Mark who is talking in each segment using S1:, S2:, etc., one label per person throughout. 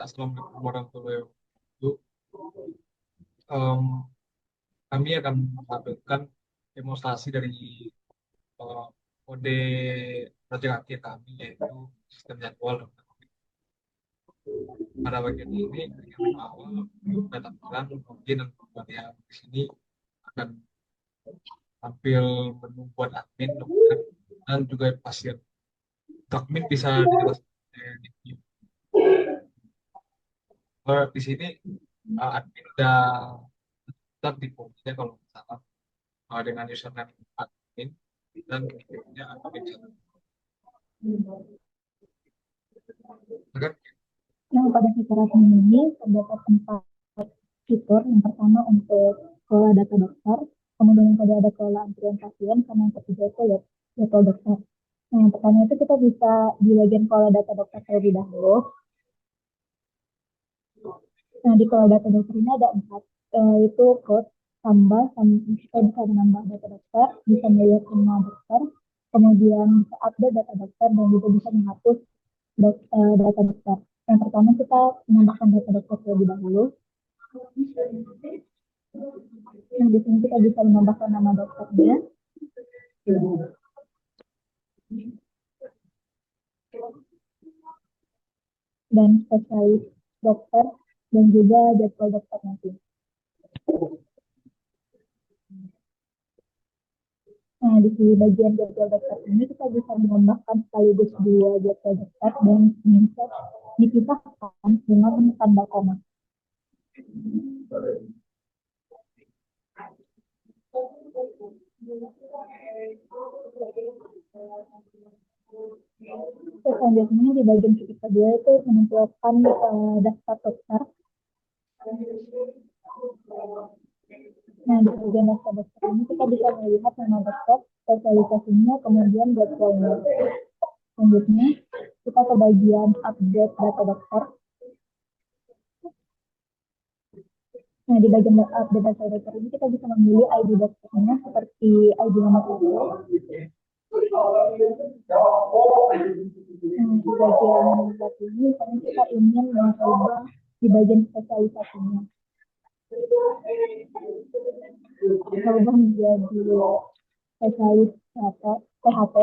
S1: Assalamualaikum warahmatullahi wabarakatuh. Em, Kami akan menampilkan demonstrasi dari eh, kode proyek akhir kami, yaitu sistem jadwal. Pada bagian ini, yang awal kita tampilkan login dan pembelian. Di sini akan tampil menu buat admin, dokter, dan juga pasien. Untuk admin bisa dijelaskan di view. Di sini admin udah tetap di posisinya kalau nggak salah, dengan username admin dan emailnya admin. Oke.
S2: Nah, pada fitur admin ini terdapat 4 fitur. Yang pertama untuk kelola data dokter, kemudian yang kedua ada kelola antrian pasien, sama yang ketiga itu ya jadwal dokter. Nah, yang pertama itu kita bisa di bagian kelola data dokter terlebih dahulu. Nah, di kelola data dokter ini ada 4, itu code, tambah, kita bisa menambah data dokter, bisa melihat semua dokter, kemudian bisa update data dokter, dan juga bisa menghapus data dokter. Yang pertama kita menambahkan data dokter terlebih dahulu. Nah, di sini kita bisa menambahkan nama dokternya dan spesialis dokter dan juga jadwal dokter nanti. Nah, di sini bagian jadwal dokter ini kita bisa menambahkan sekaligus 2 jadwal dokter dan bisa dipisahkan dengan tanda koma. Selanjutnya di bagian titik kedua itu menentukan daftar dokter. Nah, di bagian daftar dokter ini kita bisa melihat nama dokter, spesialisasinya, kemudian jadwalnya. Selanjutnya, kita ke bagian update data dokter. Nah, di bagian update data dokter ini kita bisa memilih ID dokternya seperti ID nomor satu. Nah, di bagian satu ini misalnya kita ingin mencoba di bagian spesialisasinya. Kita ubah menjadi spesialis PHP.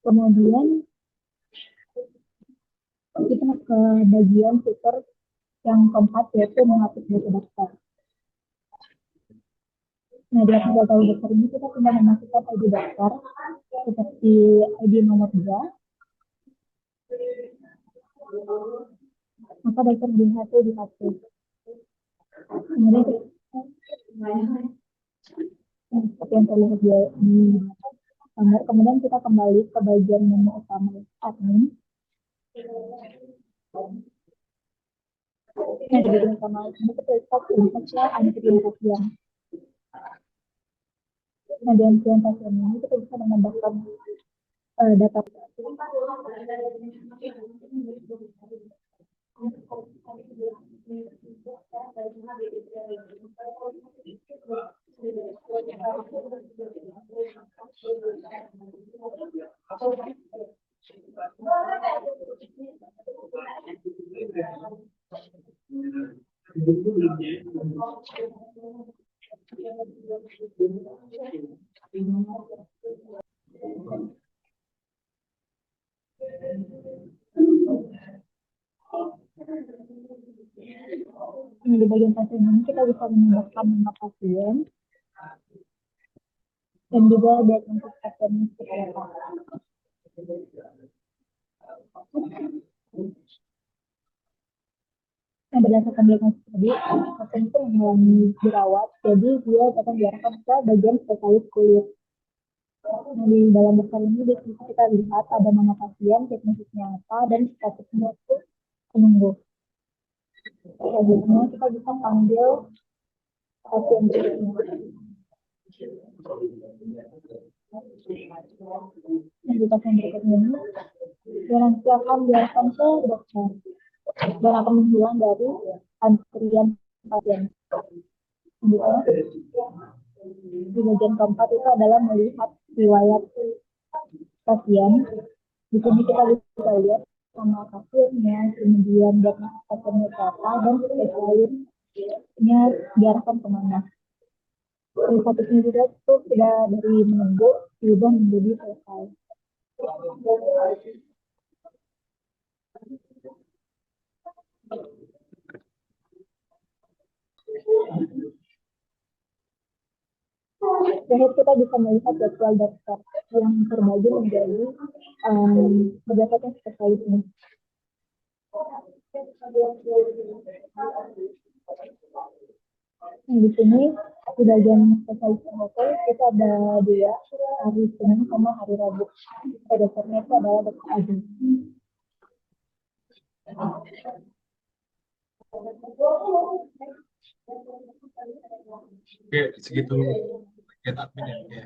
S2: Kemudian kita ke bagian fitur yang keempat, yaitu menghapus data dokter. Nah, di atas data dokter ini kita tinggal memasukkan ID dokter seperti ID nomor 2. Maka dokter D1 dihapus. Kemudian seperti yang terlihat di gambar, kemudian kita kembali ke bagian menu utama admin. Nah, di bagian utama ini kita bisa antrian pasien. Nah, di antrian pasien ini kita bisa menambahkan data. Nah, di bagian pasien ini kita bisa menambahkan nama pasien dan juga diagnosis pasien seperti apa. Nah, berdasarkan diagnosis tadi, pasien itu mengalami jerawat, jadi dia akan diarahkan ke bagian spesialis kulit. Nah, di dalam daftar ini di sini kita lihat ada nama pasien, diagnosisnya apa, dan statusnya itu menunggu. Selanjutnya kita bisa panggil pasien berikutnya. Nah, di pasien berikutnya ini, dia nanti akan diarahkan ke dokter dan akan menghilang dari antrian pasien. Selanjutnya, di bagian keempat itu adalah melihat riwayat pasien. Di sini kita bisa lihat sama kasusnya, kemudian diagnosis pasiennya apa, dan spesialisnya diarahkan kemana. Dari satu juga itu sudah dari menunggu diubah menjadi selesai. Jadi kita bisa melihat jadwal dokter yang terbagi menjadi berdasarkan spesialis ini. Nah, di sini di bagian spesialis hotel kita ada dua, hari Senin sama hari Rabu. Dokternya itu adalah dokter Adi.
S1: Oke, segitu bagian admin ya. Ya.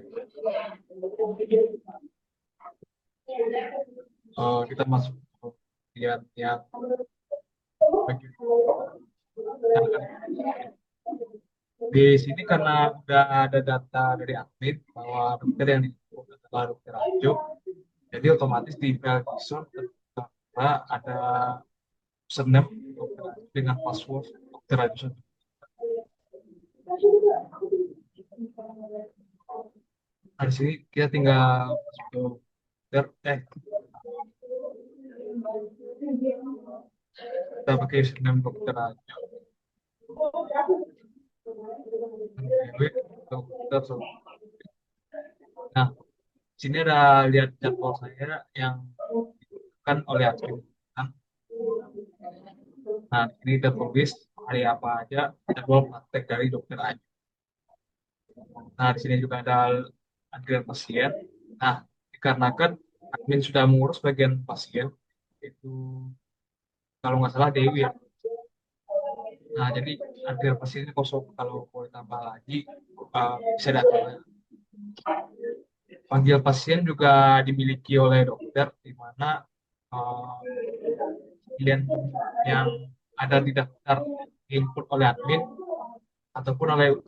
S1: Kita masuk ke bagian yang bagian yang akan di sini karena udah ada data dari admin bahwa dokter yang disebut adalah dokter Ajo, jadi otomatis di file JSON tertera ada username dokter Ajo dengan password dokter Ajo. Nah, di sini kita tinggal masuk ke dokter, kita pakai username dokter Ajo, pilih dokter. Nah, di sini ada lihat jadwal saya yang kan oleh admin. Nah, di sini tertulis hari apa aja jadwal praktek dari dokter Ajo. Nah, di sini juga ada antrian pasien. Nah, dikarenakan admin sudah mengurus bagian pasien, itu kalau nggak salah Dewi ya. Nah, jadi antrian pasiennya kosong. Kalau mau tambah lagi, bisa datang. Panggil pasien juga dimiliki oleh dokter, di mana uh, pasien yang ada di daftar input oleh admin ataupun oleh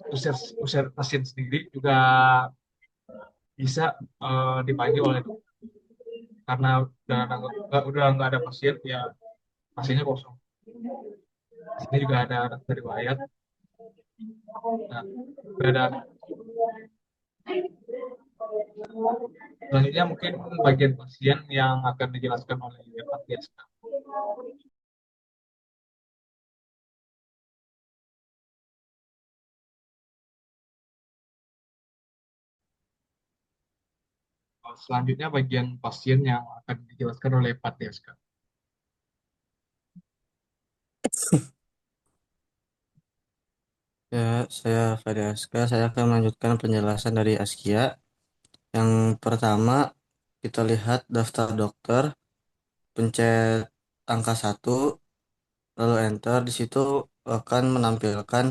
S1: user pasien sendiri juga bisa dipanggil oleh dokter. Karena udah nggak ada pasien, ya pasiennya kosong. Di sini juga ada daftar riwayat. Nah, juga ada selanjutnya mungkin bagian pasien yang akan dijelaskan oleh Pak Tiaska. Selanjutnya bagian pasien yang akan dijelaskan oleh Pak Tiaska.
S3: Ya, saya Ferry Aska. Saya akan melanjutkan penjelasan dari Askia. Yang pertama, kita lihat daftar dokter, pencet angka 1, lalu enter. Di situ akan menampilkan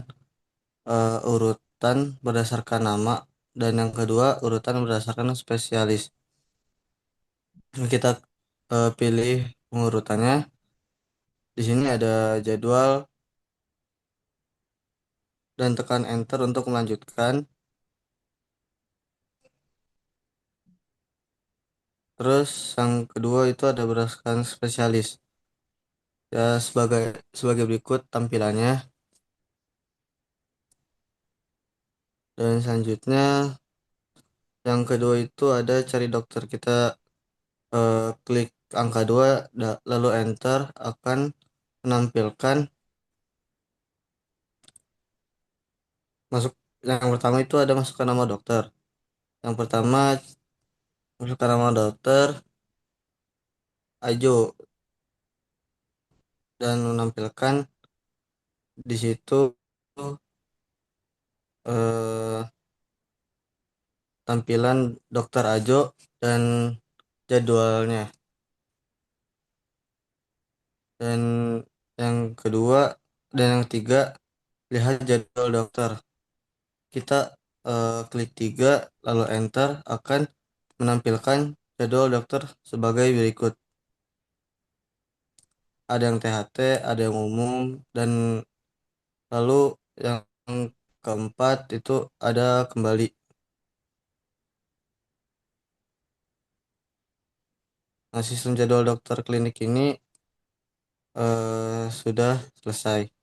S3: urutan berdasarkan nama, dan yang kedua urutan berdasarkan spesialis. Kita pilih pengurutannya. Di sini ada jadwal dan tekan enter untuk melanjutkan. Terus yang kedua itu ada berdasarkan spesialis. Ya, sebagai berikut tampilannya. Dan selanjutnya yang kedua itu ada cari dokter. Kita klik angka 2 lalu enter, akan menampilkan masuk. Yang pertama itu ada masukkan nama dokter. Yang pertama masukkan nama dokter Ajo, dan menampilkan di situ eh, tampilan dokter Ajo dan jadwalnya. Dan yang kedua dan yang ketiga, lihat jadwal dokter. Kita klik 3 lalu enter, akan menampilkan jadwal dokter sebagai berikut. Ada yang THT, ada yang umum, dan lalu yang keempat itu ada kembali. Nah, sistem jadwal dokter klinik ini sudah selesai.